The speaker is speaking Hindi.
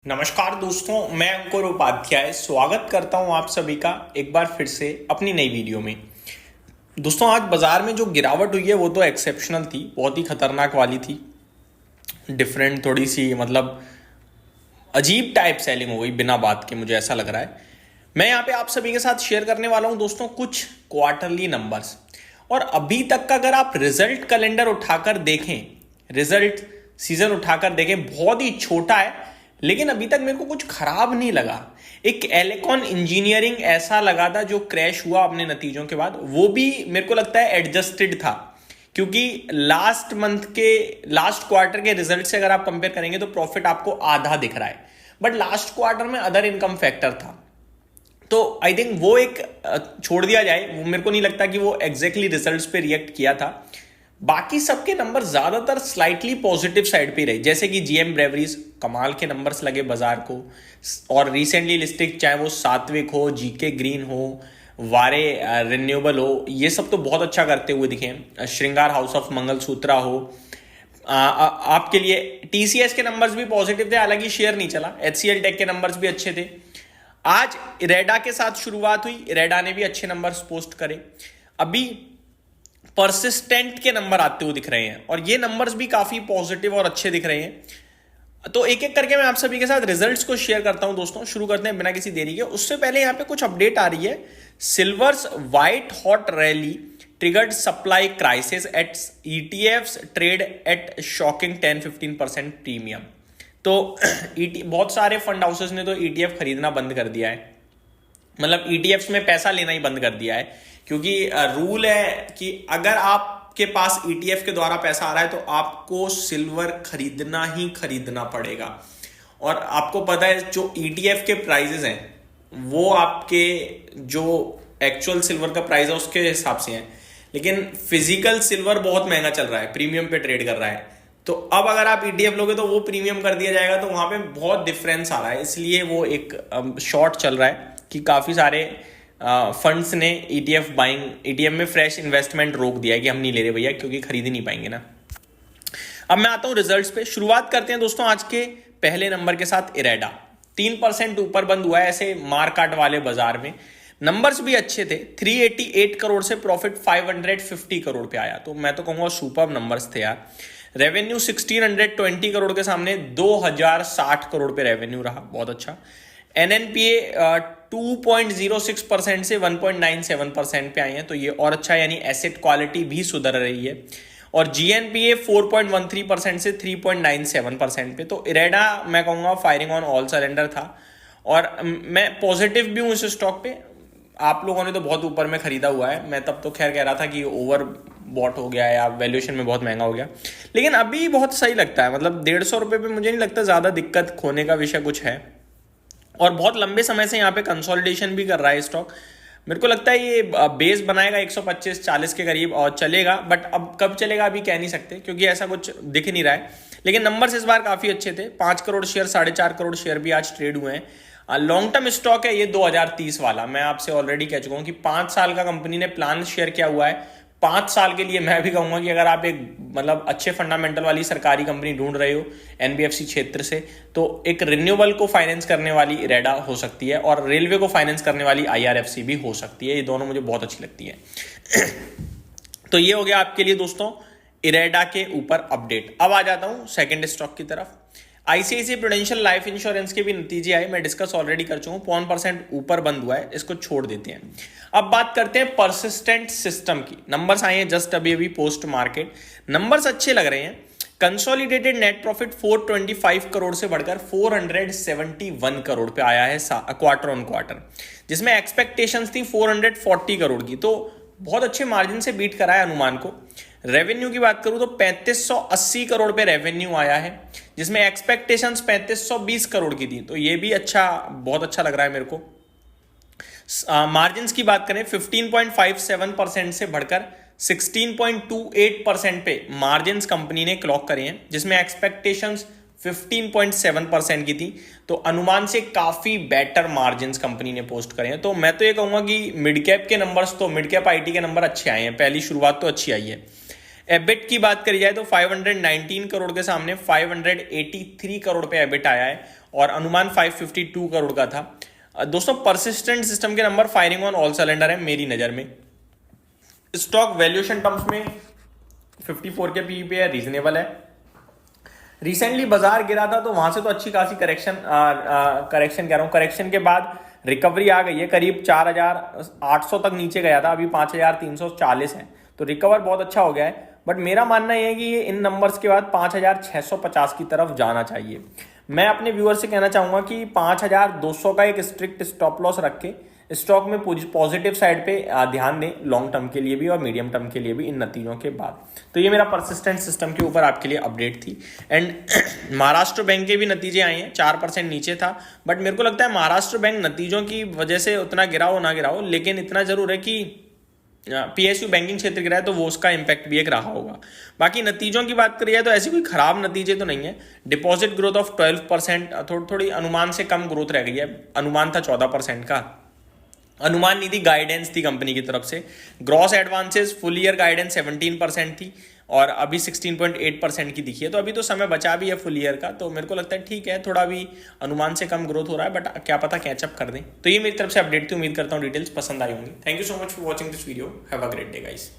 नमस्कार दोस्तों, मैं अंकुर उपाध्याय स्वागत करता हूं आप सभी का एक बार फिर से अपनी नई वीडियो में। दोस्तों, आज बाजार में जो गिरावट हुई है वो तो एक्सेप्शनल थी, बहुत ही खतरनाक वाली थी। डिफरेंट थोड़ी सी मतलब अजीब टाइप सेलिंग हो गई बिना बात के, मुझे ऐसा लग रहा है। मैं यहाँ पे आप सभी के साथ शेयर करने वाला हूं दोस्तों कुछ क्वार्टरली नंबर्स। और अभी तक का अगर आप रिजल्ट कैलेंडर उठाकर देखें, रिजल्ट सीजन उठाकर देखें, बहुत ही छोटा है, लेकिन अभी तक मेरे को कुछ खराब नहीं लगा। एक एलेकॉन इंजीनियरिंग ऐसा लगा था जो क्रैश हुआ अपने नतीजों के बाद, वो भी मेरे को लगता है एडजस्टेड था, क्योंकि लास्ट क्वार्टर के रिजल्ट से अगर आप कंपेयर करेंगे तो प्रॉफिट आपको आधा दिख रहा है, बट लास्ट क्वार्टर में अदर इनकम फैक्टर था। तो आई थिंक वो एक छोड़ दिया जाए, वो मेरे को नहीं लगता कि वो एग्जैक्टली रिजल्ट्स पे रिएक्ट किया था। बाकी सबके नंबर ज्यादातर स्लाइटली पॉजिटिव साइड पे रहे, जैसे कि जीएम ब्रेवरीज कमाल के नंबर्स लगे बाजार को। और रिसेंटली लिस्टेड चाहे वो सात्विक हो, जीके ग्रीन हो, वारे रिन्यूएबल हो, ये सब तो बहुत अच्छा करते हुए दिखे। श्रृंगार हाउस ऑफ मंगलसूत्रा हो, आपके लिए टीसीएस के नंबर्स भी पॉजिटिव थे, हालांकि शेयर नहीं चला। एचसीएल टेक के नंबर्स भी अच्छे थे। आज इरेडा के साथ शुरुआत हुई, इरेडा ने भी अच्छे नंबर्स पोस्ट करे। अभी परसिस्टेंट के नंबर आते हुए दिख रहे हैं और ये नंबर्स भी काफी पॉजिटिव और अच्छे दिख रहे हैं। तो एक एक करके मैं आप सभी के साथ रिजल्ट्स को शेयर करता हूं दोस्तों। शुरू करते हैं बिना किसी देरी के। उससे पहले यहां पे कुछ अपडेट आ रही है। Silver's white hot rally triggered supply crisis at ETFs trade at shocking 10-15% premium. तो बहुत सारे फंड हाउसेस ने तो ईटीएफ खरीदना बंद कर दिया है, मतलब ईटीएफ्स में पैसा लेना ही बंद कर दिया है, क्योंकि रूल है कि अगर आपके पास ईटीएफ के द्वारा पैसा आ रहा है तो आपको सिल्वर खरीदना ही खरीदना पड़ेगा। और आपको पता है जो ईटीएफ के प्राइजेस हैं वो आपके जो एक्चुअल सिल्वर का प्राइस है उसके हिसाब से है, लेकिन फिजिकल सिल्वर बहुत महंगा चल रहा है, प्रीमियम पे ट्रेड कर रहा है। तो अब अगर आप ईटीएफ लोगे तो वो प्रीमियम कर दिया जाएगा, तो वहां पे बहुत डिफरेंस आ रहा है। इसलिए वो एक शॉर्ट चल रहा है कि काफी सारे फंड्स ने ईटीएफ में फ्रेश इन्वेस्टमेंट रोक दिया है कि हम नहीं ले रहे भैया, क्योंकि खरीद ही नहीं पाएंगे ना। अब मैं आता हूं रिजल्ट्स पे। शुरुआत करते हैं दोस्तों आज के पहले नंबर के साथ। इरेडा 3% ऊपर बंद हुआ है ऐसे मार्काट वाले बाजार में। नंबर्स भी अच्छे थे। 388 करोड़ से प्रॉफिट 550 करोड़ पे आया, तो मैं तो कहूंगा सुपर नंबर्स थे यार। रेवेन्यू 1620 करोड़ के सामने 2060 करोड़ पे रेवेन्यू रहा, बहुत अच्छा। एनएनपीए 2.06% से 1.97% पे आए हैं, तो ये और अच्छा, यानी एसेट क्वालिटी भी सुधर रही है। और जीएनपीए 4.13% से 3.97% पे। तो इरेडा मैं कहूंगा फायरिंग ऑन ऑल सिलेंडर था, और मैं पॉजिटिव भी हूं इस स्टॉक पे। आप लोगों ने तो बहुत ऊपर में खरीदा हुआ है, मैं तब तो खैर कह रहा था कि ओवर बॉट हो गया या वैल्यूएशन में बहुत महंगा हो गया, लेकिन अभी बहुत सही लगता है। मतलब 150 रुपये पे मुझे नहीं लगता ज्यादा दिक्कत खोने का विषय कुछ है। और बहुत लंबे समय से यहाँ पे कंसोलिडेशन भी कर रहा है स्टॉक। मेरे को लगता है ये बेस बनाएगा 125-40 के करीब और चलेगा, बट अब कब चलेगा अभी कह नहीं सकते, क्योंकि ऐसा कुछ दिख नहीं रहा है। लेकिन नंबर्स इस बार काफी अच्छे थे। 5 करोड़ शेयर, 4.5 करोड़ शेयर भी आज ट्रेड हुए हैं। लॉन्ग टर्म स्टॉक है ये 2030 वाला। मैं आपसे ऑलरेडी कह चुका हूं कि 5 साल का कंपनी ने प्लान शेयर किया हुआ है। 5 साल के लिए मैं भी कहूंगा कि अगर आप एक मतलब अच्छे फंडामेंटल वाली सरकारी कंपनी ढूंढ रहे हो एनबीएफसी क्षेत्र से, तो एक रिन्यूएबल को फाइनेंस करने वाली इरेडा हो सकती है और रेलवे को फाइनेंस करने वाली आईआरएफसी भी हो सकती है। ये दोनों मुझे बहुत अच्छी लगती है। तो ये हो गया आपके लिए दोस्तों इरेडा के ऊपर अपडेट। अब आ जाता हूं सेकंड स्टॉक की तरफ। आईसीआईसीआई प्रूडेंशियल लाइफ इंश्योरेंस के भी नतीजे आए, मैं डिस्कस ऑलरेडी कर चुका हूं। 5% ऊपर बंद हुआ है, इसको छोड़ देते हैं। अब बात करते हैं परसिस्टेंट सिस्टम की। नंबर्स आए हैं जस्ट अभी अभी पोस्ट मार्केट, नंबर्स अच्छे लग रहे हैं। कंसोलिडेटेड नेट प्रॉफिट 425 करोड़ से बढ़कर 471 करोड़ पे आया है क्वार्टर ऑन क्वार्टर, जिसमें एक्सपेक्टेशंस थी 440 करोड़ की, तो बहुत अच्छे मार्जिन से बीट करा है अनुमान को। रेवेन्यू की बात करूं तो 3580 करोड़ पे रेवेन्यू आया है, जिसमें एक्सपेक्टेशंस 3520 करोड़ की थी, तो ये भी अच्छा, बहुत अच्छा लग रहा है मेरे को। मार्जिन्स की बात करें 15.57% से बढ़कर 16.28% पे मार्जिन्स कंपनी ने क्लॉक करे हैं, जिसमें एक्सपेक्टेशंस 15.7% की थी, तो अनुमान से काफी बेटर मार्जिन्स कंपनी ने पोस्ट करे हैं। तो मैं तो ये कहूंगा कि मिड कैप के नंबर्स, तो मिड कैप आईटी के नंबर अच्छे आए हैं, पहली शुरुआत तो अच्छी आई है। एबिट की बात करी जाए तो 519 करोड़ के सामने 583 करोड़ पे एबिट आया है, और अनुमान 552 करोड़ का था। दोस्तों परसिस्टेंट सिस्टम के number firing on all cylinder है मेरी नज़र में। स्टॉक वैल्यूएशन टर्म्स में 54 के पीई पे है, रीजनेबल है। रिसेंटली बाजार गिरा था तो वहां से तो अच्छी खासी करेक्शन कह रहा हूँ, करेक्शन के बाद रिकवरी आ गई है, करीब 4,800 तक नीचे गया था, अभी 5,340 है, तो रिकवर बहुत अच्छा हो गया है। बट मेरा मानना यह है कि ये इन नंबर्स के बाद 5,650 की तरफ जाना चाहिए। मैं अपने व्यूअर से कहना चाहूंगा कि 5,200 का एक स्ट्रिक्ट स्टॉप लॉस रख के स्टॉक में पॉजिटिव साइड पे ध्यान दें, लॉन्ग टर्म के लिए भी और मीडियम टर्म के लिए भी इन नतीजों के बाद। तो ये मेरा परसिस्टेंट सिस्टम के ऊपर आपके लिए अपडेट थी। एंड महाराष्ट्र बैंक के भी नतीजे आए हैं, 4% नीचे था, बट मेरे को लगता है महाराष्ट्र बैंक नतीजों की वजह से उतना गिरा हो ना गिरा हो, लेकिन इतना जरूर है कि पीएसयू बैंकिंग क्षेत्र गिरा है तो वो उसका इंपैक्ट भी एक रहा होगा। बाकी नतीजों की बात करिए तो ऐसी कोई खराब नतीजे तो नहीं है। डिपॉजिट ग्रोथ ऑफ 12%, थोड़ी अनुमान से कम ग्रोथ रह गई है, अनुमान था 14% का, अनुमान नहीं थी, गाइडेंस थी कंपनी की तरफ से। Gross advances full year guidance 17% थी और अभी 16.8% की दिखी है, तो अभी तो समय बचा भी है फुल ईयर का, तो मेरे को लगता है ठीक है, थोड़ा भी अनुमान से कम ग्रोथ हो रहा है, बट क्या पता कैचअप कर दें। तो ये मेरी तरफ से अपडेट थी, उम्मीद करता हूँ डिटेल्स पसंद आई होंगी। Thank you so much for watching this video, have a great day guys.